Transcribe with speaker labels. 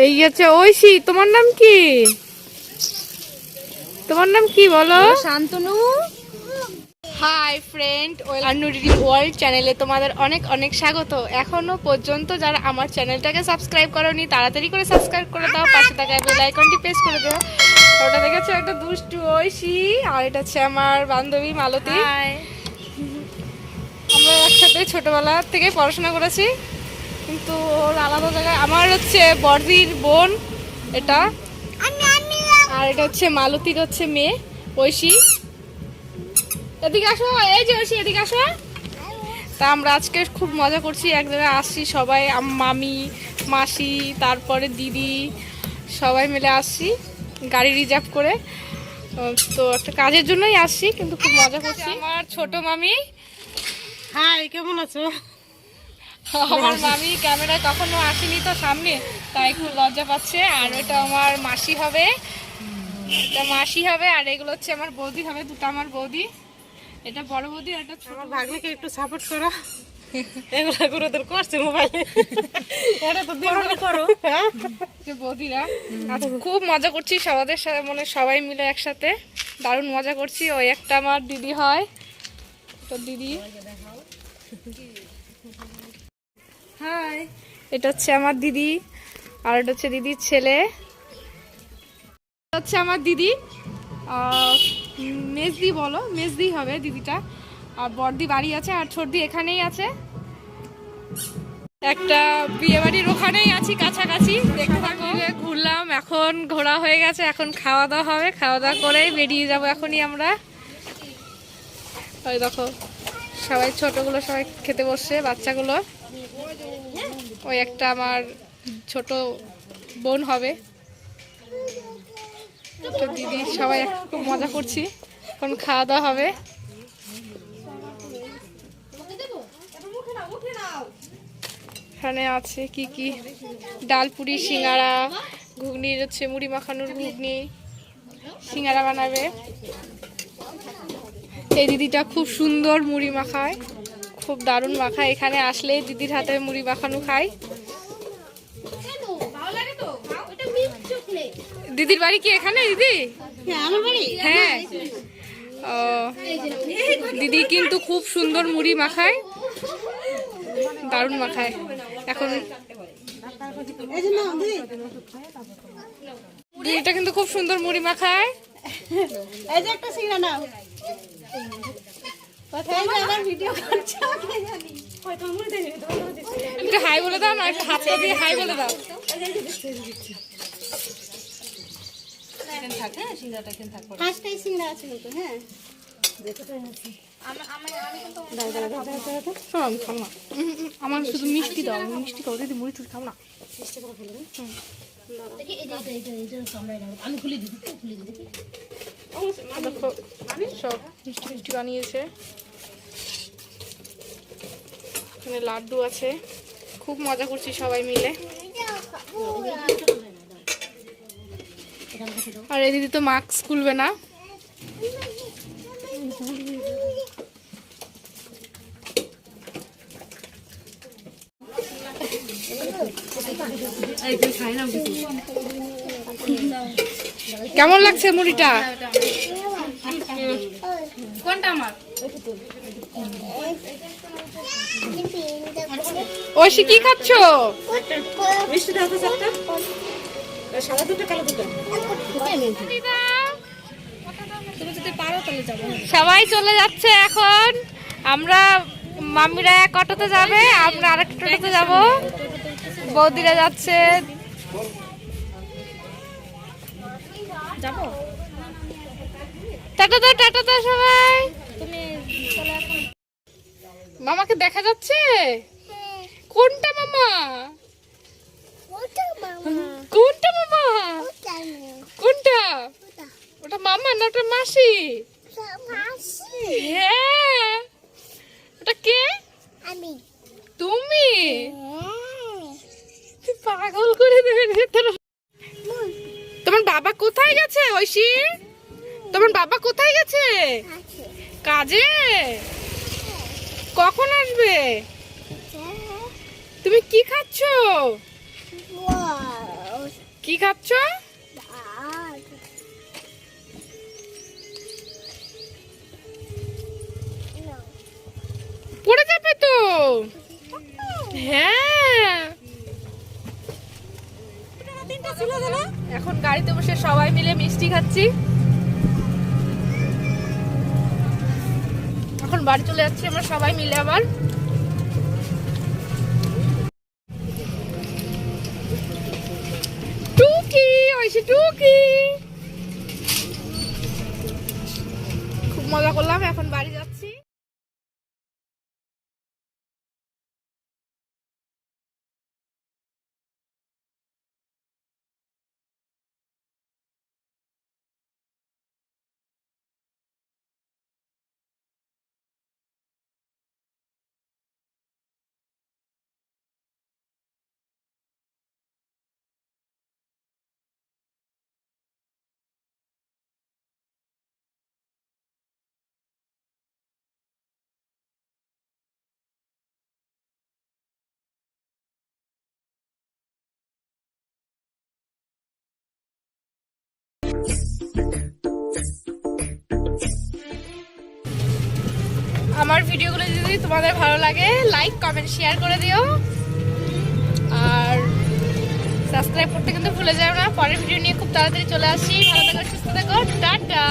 Speaker 1: এই আছে ঐশী, তোমার নাম কি? তোমার নাম কি বলো?
Speaker 2: শান্তনু।
Speaker 1: হাই ফ্রেন্ড, আন্নুরির ওয়ার্ল্ড চ্যানেলে তোমাদের অনেক অনেক স্বাগত। এখনো পর্যন্ত যারা আমার চ্যানেলটাকে সাবস্ক্রাইব করোনি তাড়াতাড়ি করে সাবস্ক্রাইব করে দাও, পাশে থাকা বেল আইকনটি প্রেস করে দাও। ওটা দেখেছো একটা দুষ্টু ঐশী, আর এটা হচ্ছে আমার বান্ধবী মালতী। আমরা একসাথে ছোটবেলা থেকে পড়াশোনা করেছি, কিন্তু ওর আলাদা জায়গায়। আমার হচ্ছে বড়দির বোন এটা, আর এটা হচ্ছে মালতীর হচ্ছে মেয়ে ঐশী। এদিকে আসো, এই যে ঐশী এদিকে আসো। তা আমরা আজকে খুব মজা করছি, এক জায়গায় আসছি সবাই, মামি মাসি তারপরে দিদি সবাই মিলে আসছি গাড়ি রিজার্ভ করে। তো একটা কাজের জন্যই আসছি, কিন্তু খুব মজা করছি। আমার ছোট মামি।
Speaker 2: হাই, কেমন আছো?
Speaker 1: আমার মামি ক্যামেরায় কখনো আসেনি তো সামনে, তাই খুব লজ্জা পাচ্ছে। আর ওটা আমার মাসি হবে, এটা মাসি হবে, আর এগুলো হচ্ছে আমার বৌদি হবে, দুটো আমার বৌদি। এটা বড় বৌদি, আর এটা
Speaker 2: আমার ভাগ্নিকে একটু সাপোর্ট করো। এগুলা করে তোর করছে মোবাইলে, এটা তো দিন করো
Speaker 1: যে বৌদিরা। আচ্ছা, খুব মজা করছি সবাদের সাথে, মানে সবাই মিলে একসাথে দারুণ মজা করছি। ওই একটা আমার দিদি হয়, তো দিদি। হাই, এটা হচ্ছে আমার দিদি, আর এটা হচ্ছে দিদির ছেলে। এটা হচ্ছে আমার দিদি, মেজদি বলো, মেজদি হবে দিদিটা। আর বড়দি বাড়ি আছে, আর ছোটদি এখানেই আছে, একটা বিয়ে বাড়ির ওখানেই আছি কাছাকাছি। দেখতে থাকো, ঘুরলাম, এখন ঘোরা হয়ে গেছে, এখন খাওয়া দাওয়া হবে, খাওয়া দাওয়া করেই বেরিয়ে যাবো এখনই আমরা। ওই দেখো সবাই ছোটগুলো সবাই খেতে বসছে, বাচ্চাগুলো। ওই একটা আমার ছোট বোন হবে, তো দিদি, সবাই খুব মজা করছি, এখন খাওয়া দাওয়া হবে। এখানে আছে কি কি, ডাল পুরি, সিঙ্গারা, ঘুগনি হচ্ছে মুড়ি মাখানোর ঘুগনি, সিঙ্গারা বানাবে। এই দিদিটা খুব সুন্দর মুড়ি মাখায়, খুব দারুণ মাখায়। এখানে আসলেই দিদির হাতে মুড়ি মাখানো খাই। দিদির বাড়ি কি এখানে দিদি? হ্যাঁ, ও দিদি কিন্তু খুব সুন্দর মুড়ি মাখায়, দারুণ মাখায়। এখন দিদিটা কিন্তু খুব সুন্দর মুড়ি মাখায়।
Speaker 2: এই যে একটা সিঙ্গারা নাও।
Speaker 1: একটু হাই বলে দাও না, একটু হাতটা দিয়ে হাই বলে দাও। আমার শুধু মিষ্টি দাও, মিষ্টি খাও দিদি, মুড়ি টুড়ি খাও না। সব মিষ্টি মিষ্টি বানিয়েছে, এখানে লাড্ডু আছে, খুব মজা করছি সবাই মিলে। আর এই দিদি তো মাস্ক খুলবে না। কেমন লাগছে মুড়িটা? কোনটা আমার? ঐশী কি খাচ্ছ?
Speaker 2: মিষ্টি দাও তো চারটা, সাদা দুটো কালো দুটো।
Speaker 1: সবাই চলে যাচ্ছে এখন, আমরা মামিরা এক অটোতে যাবে, আমরা আরেকটা টোটোতে যাব, বৌদিরা যাচ্ছে। টাটা দাও, টাটা দাও সবাই। মামাকে দেখা যাচ্ছে? কোনটা মামা? কোনটা মামা? কোনটা? ওটা মামা না ওটা মাসি? হ্যাঁ, ওটা কে? তুমি? পাগল করে দেবে। তোমার বাবা কোথায় গেছে ঐশী? তোমার বাবা কোথায় গেছে? কাজে? কখন আসবে? তুমি কি খাচ্ছ? কি খাচ্ছ? পড়ে যাবে তো। হ্যাঁ, এখন গাড়িতে বসে সবাই মিলে মিষ্টি খাচ্ছি। এখন বাড়ি চলে যাচ্ছি আমরা সবাই মিলে আবার। টুকি, ঐশী টুকি, খুব মজা করলাম, এখন বাড়ি যাচ্ছি। আমার ভিডিওগুলো যদি তোমাদের ভালো লাগে লাইক কমেন্ট শেয়ার করে দিও, আর সাবস্ক্রাইব করতে কিন্তু ভুলে যাও না। পরের ভিডিও নিয়ে খুব তাড়াতাড়ি চলে আসি। ভালো থাকো, সুস্থ থাকো, টাটা।